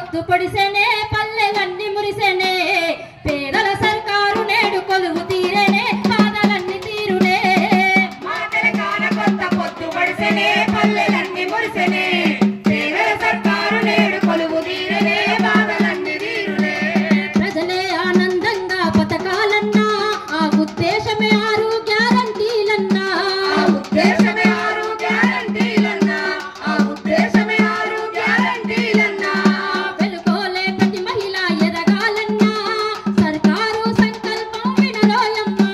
పొద్దు పొడిసెనే పల్లెలన్నీ మురిసెనే పేదల సర్కారు నేడు కొలువు తీరేనే బాధలన్నీ తీరునే మా తెలంగాణ కొత్త పొద్దు పొడిసెనే పల్లెలన్నీ మురిసెనే పేదల సర్కారు నేడు కొలువు తీరేనే బాధలన్నీ తీరునే ప్రజలే ఆనందంగా బతకాలన్నా ఆ ఉద్దేశమే 6 గ్యారంటీలన్నా ఆ ఉద్దేశమే 6 గ్యారంటీలన్నా ఆ ఉద్దేశమే 6 గ్యారంటీలన్నా వెలుగోలే ప్రతి మహిళ ఎదగాలన్నా సర్కారు సంకల్పం వినరోయమ్మా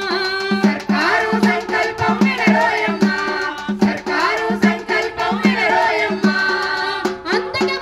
సర్కారు సంకల్పం వినరోయమ్మా సర్కారు సంకల్పం వినరోయమ్మా అందకి